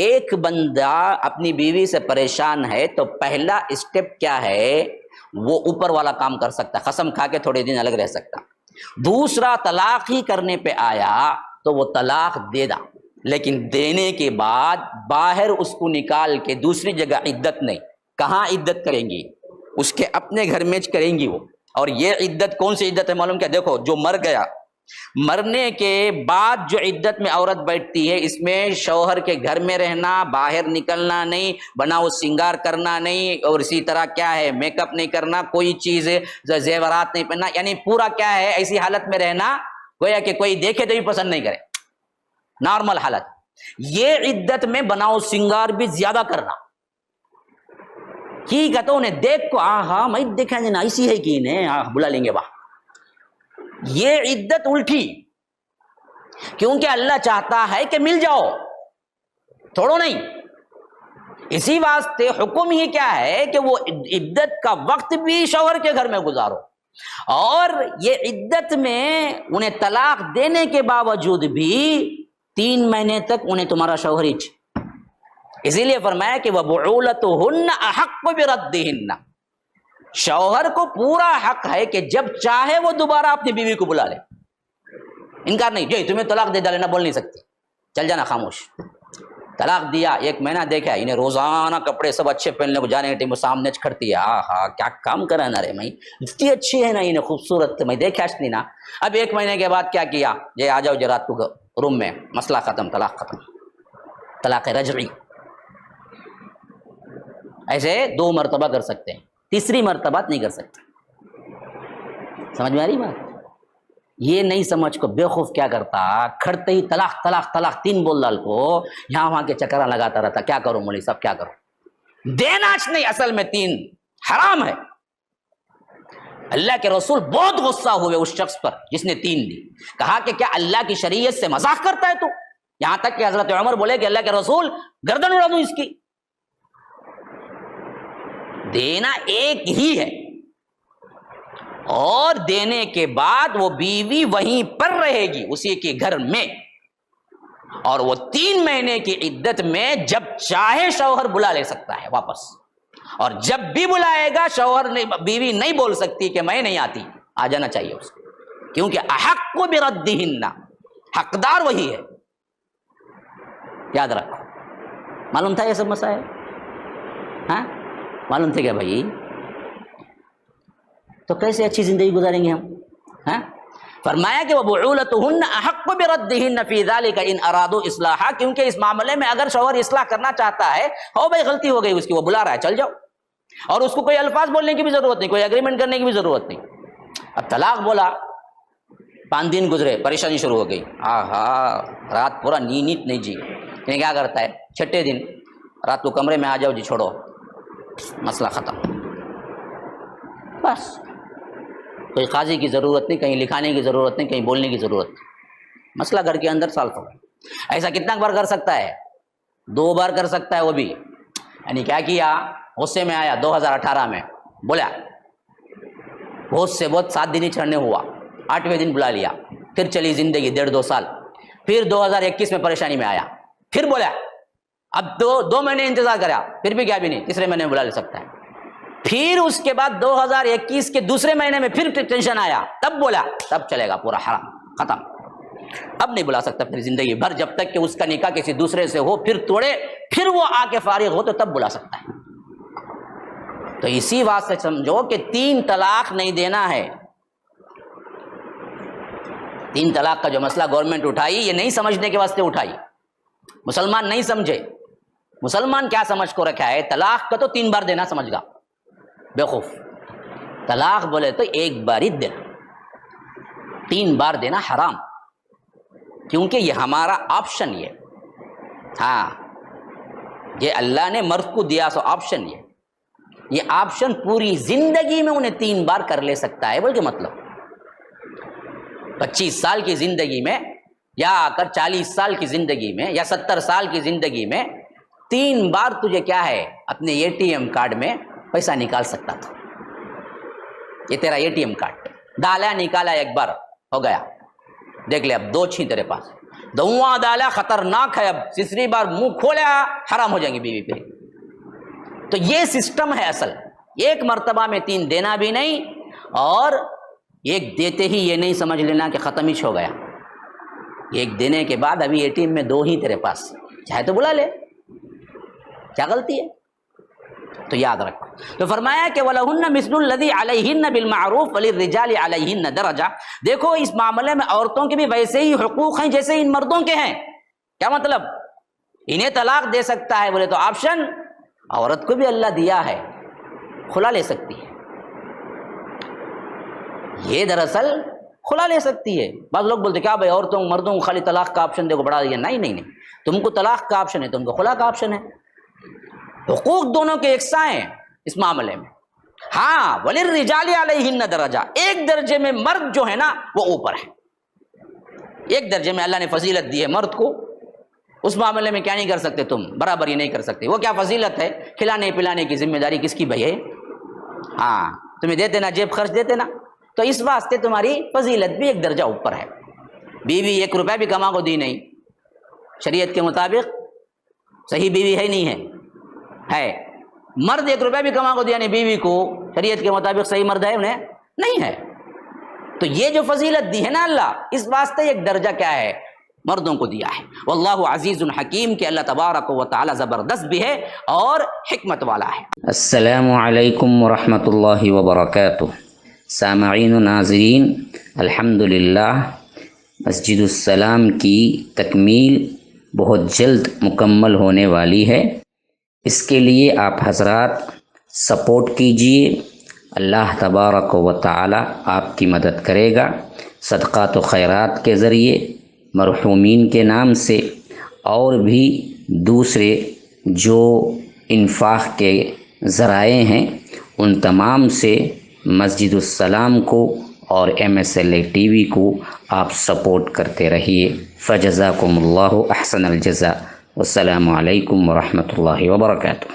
ایک بندہ اپنی بیوی سے پریشان ہے تو پہلا اسٹیپ کیا ہے، وہ اوپر والا کام کر سکتا، قسم کھا کے تھوڑے دن الگ رہ سکتا. دوسرا طلاق ہی کرنے پہ آیا تو وہ طلاق دے دا، لیکن دینے کے بعد باہر اس کو نکال کے دوسری جگہ عدت نہیں. کہاں عدت کریں گی؟ اس کے اپنے گھر میں کریں گی وہ. اور یہ عدت کون سی عدت ہے معلوم کیا؟ دیکھو جو مر گیا، مرنے کے بعد جو عدت میں عورت بیٹھتی ہے اس میں شوہر کے گھر میں رہنا، باہر نکلنا نہیں، بناؤ سنگار کرنا نہیں، اور اسی طرح کیا ہے میک اپ نہیں کرنا، کوئی چیز زیورات نہیں پہننا، یعنی پورا کیا ہے ایسی حالت میں رہنا گویا کہ کوئی دیکھے تو بھی پسند نہیں کرے، نارمل حالت. یہ عدت میں بناؤ سنگار بھی زیادہ کرنا. ٹھیک ہے تو انہیں دیکھ کو ہاں میں دیکھا جانا ایسی ہے کہ انہیں بلا لیں گے باہر. یہ عدت الٹی، کیونکہ اللہ چاہتا ہے کہ مل جاؤ، تھوڑو نہیں. اسی واسطے حکم ہی کیا ہے کہ وہ عدت کا وقت بھی شوہر کے گھر میں گزارو، اور یہ عدت میں انہیں طلاق دینے کے باوجود بھی 3 مہینے تک انہیں تمہارا شوہر ہی. اسی لیے فرمایا کہ وَبُعُولَتُهُنَّ أَحَقُّ بِرَدِّهِنَّ، شوہر کو پورا حق ہے کہ جب چاہے وہ دوبارہ اپنی بیوی کو بلا لے. انکار نہیں، جو تمہیں طلاق دے ڈالنا بول نہیں سکتی، چل جانا خاموش. طلاق دیا، 1 مہینہ دیکھا، انہیں روزانہ کپڑے سب اچھے پہننے کو جانے کے ٹائم سامنے کھڑتی ہے، ہاں کیا کام کرا نا رے، میں اتنی اچھی ہے نا، انہیں خوبصورت میں دیکھا نہیں نا. اب 1 مہینے کے بعد کیا کیا، یہ آ جاؤ رات کو روم میں، مسئلہ ختم، طلاق ختم، طلاق رجعی. ایسے 2 مرتبہ کر سکتے ہیں، تیسری مرتبہ نہیں کر سکتے. سمجھ میں آ رہی بات؟ یہ نہیں سمجھ کو بے خوف کیا کرتا، کھڑتے ہی طلاق طلاق طلاق 3 بول ڈال کو یہاں وہاں کے چکرا لگاتا رہتا. کیا کروں مولوی صاحب کیا کروں؟ دینا نہیں، اصل میں 3 حرام ہے. اللہ کے رسول بہت غصہ ہوئے اس شخص پر جس نے 3 دی. کہا کہ کیا اللہ کی شریعت سے مذاق کرتا ہے تو؟ یہاں تک کہ حضرت عمر بولے کہ اللہ کے رسول گردن اڑا دوں اس کی. دینا ایک ہی ہے، اور دینے کے بعد وہ بیوی وہیں پر رہے گی اسی کے گھر میں، اور وہ 3 مہینے کی عدت میں جب چاہے شوہر بلا لے سکتا ہے واپس. اور جب بھی بلائے گا شوہر بیوی نہیں بول سکتی کہ میں نہیں آتی، آ جانا چاہیے اس کو، کیونکہ احق بردہن، حقدار وہی ہے. یاد رکھو، معلوم تھا یہ سب مسائل؟ ہاں معلوم تھے کیا بھائی؟ تو کیسے اچھی زندگی گزاریں گے ہم؟ ہاں، فرمایا کہ وَبُعُولَتُهُنَّ أَحَقُّ بِرَدِّهِنَّ فِي ذَلِكَ إِنْ أَرَادُوا إِصْلَاحًا، کیونکہ اس معاملے میں اگر شوہر اصلاح کرنا چاہتا ہے، ہو بھائی غلطی ہو گئی اس کی، وہ بلا رہا ہے، چل جاؤ، اور اس کو کوئی الفاظ بولنے کی بھی ضرورت نہیں، کوئی ایگریمنٹ کرنے کی بھی ضرورت نہیں۔ اب طلاق بولا، 5 دن گزرے، پریشانی شروع ہو گئی، رات پورا نیند نہیں جی، یعنی کیا کرتا ہے 6 دن رات کو کمرے میں آ جاؤ جی، چھوڑو، مسئلہ ختم، بس کوئی قاضی کی ضرورت نہیں، کہیں لکھانے کی ضرورت نہیں، کہیں بولنے کی ضرورت نہیں، مسئلہ گھر کے اندر سالو ہو گیا۔ ایسا کتنا بار کر سکتا ہے؟ 2 بار کر سکتا ہے، وہ بھی یعنی کیا کیا، غصے میں آیا 2018 میں بولا، بہت سے بہت 7 دن ہی چڑھنے ہوا، 8ویں دن بلا لیا، پھر چلی زندگی 1.5-2 سال، پھر 2021 میں پریشانی میں آیا، پھر بولا، اب 2 مہینے انتظار کرا، پھر بھی کیا بھی نہیں، تیسرے مہینے میں بلا لے سکتا ہے، پھر اس کے بعد 2021 کے دوسرے مہینے میں پھر ٹینشن آیا، تب بولا، تب چلے گا پورا حرام ختم، اب نہیں بلا سکتا پھر زندگی بھر، جب تک کہ اس کا نکاح کسی دوسرے سے ہو، پھر توڑے، پھر وہ آ کے فارغ ہو تو تب بلا سکتا ہے۔ تو اسی واسطے سمجھو کہ 3 طلاق نہیں دینا ہے۔ 3 طلاق کا جو مسئلہ گورنمنٹ اٹھائی، یہ نہیں سمجھنے کے واسطے اٹھائی، مسلمان نہیں سمجھے۔ مسلمان کیا سمجھ کو رکھا ہے؟ طلاق کا تو 3 بار دینا سمجھ گا، بیوقوف۔ طلاق بولے تو 1 بار ہی دینا، 3 بار دینا حرام، کیونکہ یہ ہمارا آپشن، ہاں یہ اللہ نے مرد کو دیا سو آپشن، یہ آپشن پوری زندگی میں انہیں 3 بار کر لے سکتا ہے، بول کے مطلب 25 سال کی زندگی میں، یا آ کر 40 سال کی زندگی میں، یا 70 سال کی زندگی میں 3 بار تجھے کیا ہے، اپنے ATM کارڈ میں پیسہ نکال سکتا تھا۔ یہ تیرا ATM کارڈ ڈالا، نکالا 1 بار، ہو گیا، دیکھ لے، اب 2 چھیں تیرے پاس، دواں ڈالا، خطرناک ہے، اب تیسری بار منہ کھولا حرام ہو جائیں گی بیوی پہ۔ تو یہ سسٹم ہے اصل، 1 مرتبہ میں 3 دینا بھی نہیں، اور 1 دیتے ہی یہ نہیں سمجھ لینا کہ ختم ہی ہو گیا، 1 دینے کے بعد ابھی ATM میں 2 ہی تیرے پاس، چاہے تو بلا لے، کیا غلطی ہے؟ تو یاد رکھو۔ تو فرمایا کہ وَلَهُنَّ مِثْلُ الَّذِي عَلَيْهِنَّ بِالْمَعْرُوفِ وَلِلرِّجَالِ عَلَيْهِنَّ دَرَجَةٌ، دیکھو اس معاملے میں عورتوں کے بھی ویسے ہی حقوق ہیں جیسے ان مردوں کے ہیں۔ کیا مطلب؟ انہیں طلاق دے سکتا ہے بولے تو آپشن، عورت کو بھی اللہ دیا ہے، کھلا لے سکتی ہے، یہ دراصل کھلا لے سکتی ہے۔ بعض لوگ بولتے کیا بھائی عورتوں مردوں کو خالی طلاق کا آپشن دے کو بڑھا دیا، نہیں، تم کو طلاق کا آپشن ہے، تم کو خلا کا آپشن ہے، حقوق دونوں کے یکساں ہیں اس معاملے میں۔ ہاں وَلِلرِّجَالِ عَلَيْهِنَّ دَرَجَةٌ، 1 درجے میں مرد جو ہے نا وہ اوپر ہے، 1 درجے میں اللہ نے فضیلت دی ہے مرد کو، اس معاملے میں کیا نہیں کر سکتے تم، برابری نہیں کر سکتے۔ وہ کیا فضیلت ہے؟ کھلانے پلانے کی ذمہ داری کس کی بھائی ہے؟ ہاں تمہیں دیتے نا، جیب خرچ دیتے نا، تو اس واسطے تمہاری فضیلت بھی 1 درجہ اوپر ہے۔ بیوی 1 روپیہ بھی کما کو دی نہیں، شریعت کے مطابق صحیح بیوی ہے نہیں ہے، مرد 1 روپیہ بھی کما کو دیا نہیں بیوی کو، شریعت کے مطابق صحیح مرد ہے انہیں نہیں ہے۔ تو یہ جو فضیلت دی ہے نا اللہ، اس واسطے 1 درجہ کیا ہے، مردوں کو دیا ہے۔ واللہ عزیز حکیم، کہ اللہ تبارک و تعالی زبردست بھی ہے اور حکمت والا ہے۔ السلام علیکم ورحمۃ اللہ وبرکاتہ۔ سامعین و ناظرین، الحمدللہ مسجد السلام کی تکمیل بہت جلد مکمل ہونے والی ہے، اس کے لیے آپ حضرات سپورٹ کیجئے، اللہ تبارک و تعالی آپ کی مدد کرے گا، صدقات و خیرات کے ذریعے، مرحومین کے نام سے، اور بھی دوسرے جو انفاق کے ذرائع ہیں ان تمام سے مسجد السلام کو اور MSLA ٹی وی کو آپ سپورٹ کرتے رہیے۔ فجزاکم اللہ احسن الجزاء، والسلام علیکم ورحمۃ اللہ وبرکاتہ۔